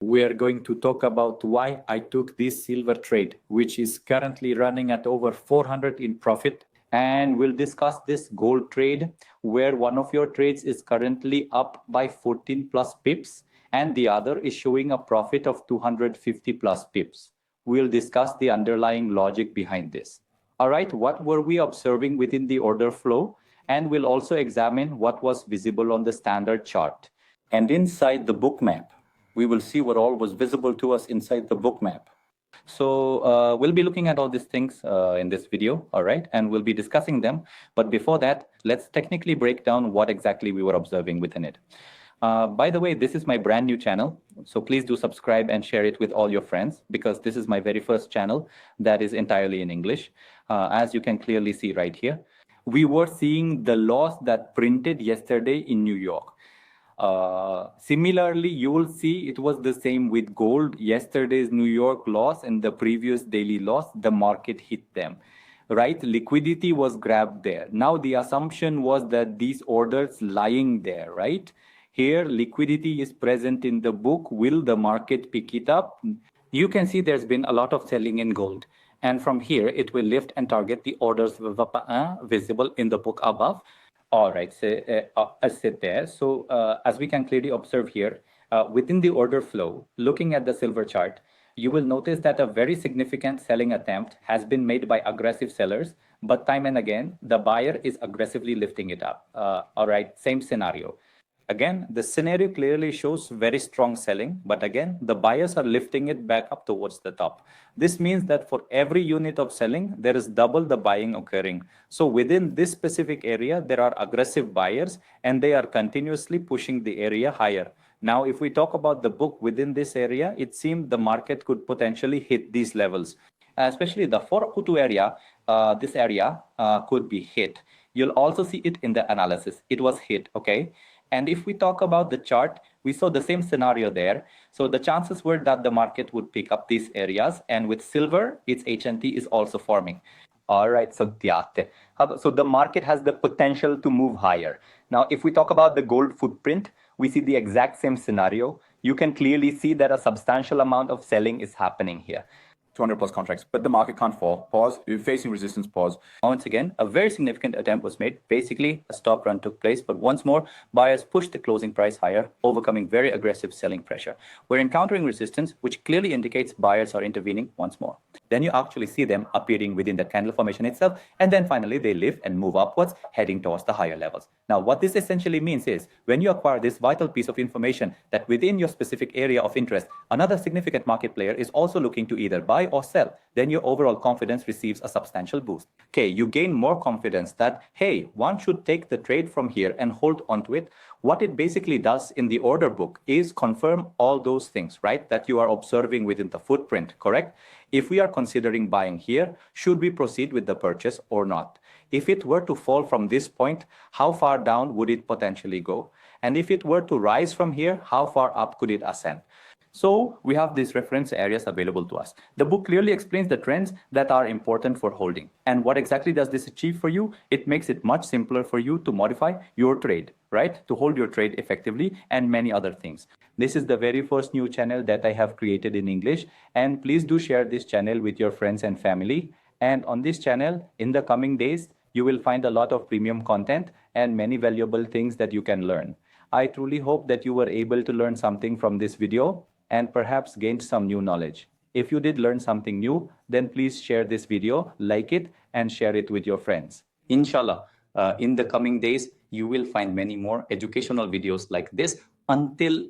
we are going to talk about why I took this silver trade, which is currently running at over 400 in profit. And we'll discuss this gold trade, where one of your trades is currently up by 14 plus pips, and the other is showing a profit of 250 plus pips. We'll discuss the underlying logic behind this. All right, what were we observing within the order flow? And we'll also examine what was visible on the standard chart. And inside the bookmap, we will see what all was visible to us inside the bookmap. So we'll be looking at all these things in this video, all right, and we'll be discussing them. But before that, let's technically break down what exactly we were observing within it. By the way, this is my brand new channel, so please do subscribe and share it with all your friends, because this is my very first channel that is entirely in English. As you can clearly see right here, we were seeing the loss that printed yesterday in New York. Similarly, you will see it was the same with gold. Yesterday's New York loss and the previous daily loss, the market hit them, right? Liquidity was grabbed there. Now the assumption was that these orders lying there, right? Here, liquidity is present in the book. Will the market pick it up? You can see there's been a lot of selling in gold. And from here, it will lift and target the orders visible in the book above. All right, so sit there. So as we can clearly observe here, within the order flow, looking at the silver chart, you will notice that a very significant selling attempt has been made by aggressive sellers, but time and again, the buyer is aggressively lifting it up. All right, same scenario. Again, the scenario clearly shows very strong selling, but again, the buyers are lifting it back up towards the top. This means that for every unit of selling, there is double the buying occurring. So within this specific area, there are aggressive buyers and they are continuously pushing the area higher. Now, if we talk about the book within this area, it seemed the market could potentially hit these levels, especially the 402 area. This area could be hit. You'll also see it in the analysis. It was hit, okay? And if we talk about the chart, we saw the same scenario there. So the chances were that the market would pick up these areas. And with silver, its HNT is also forming. All right, so the market has the potential to move higher. Now, if we talk about the gold footprint, we see the exact same scenario. You can clearly see that a substantial amount of selling is happening here. 200 plus contracts, but the market can't fall. Pause. You're facing resistance. Pause. Once again, a very significant attempt was made. Basically, a stop run took place, but once more, buyers pushed the closing price higher, overcoming very aggressive selling pressure. We're encountering resistance, which clearly indicates buyers are intervening once more. Then you actually see them appearing within the candle formation itself, and then finally they lift and move upwards, heading towards the higher levels. Now, what this essentially means is, when you acquire this vital piece of information that within your specific area of interest, another significant market player is also looking to either buy or sell, then your overall confidence receives a substantial boost. Okay, you gain more confidence that, hey, one should take the trade from here and hold onto it. What it basically does in the order book is confirm all those things, right, that you are observing within the footprint, correct? If we are considering buying here, should we proceed with the purchase or not? If it were to fall from this point, how far down would it potentially go? And if it were to rise from here, how far up could it ascend? So we have these reference areas available to us. The book clearly explains the trends that are important for holding. And what exactly does this achieve for you? It makes it much simpler for you to modify your trade, right? To hold your trade effectively and many other things. This is the very first new channel that I have created in English. And please do share this channel with your friends and family. And on this channel, in the coming days, you will find a lot of premium content and many valuable things that you can learn. I truly hope that you were able to learn something from this video and perhaps gained some new knowledge. If you did learn something new, then please share this video, like it, and share it with your friends. Inshallah, in the coming days, you will find many more educational videos like this. Until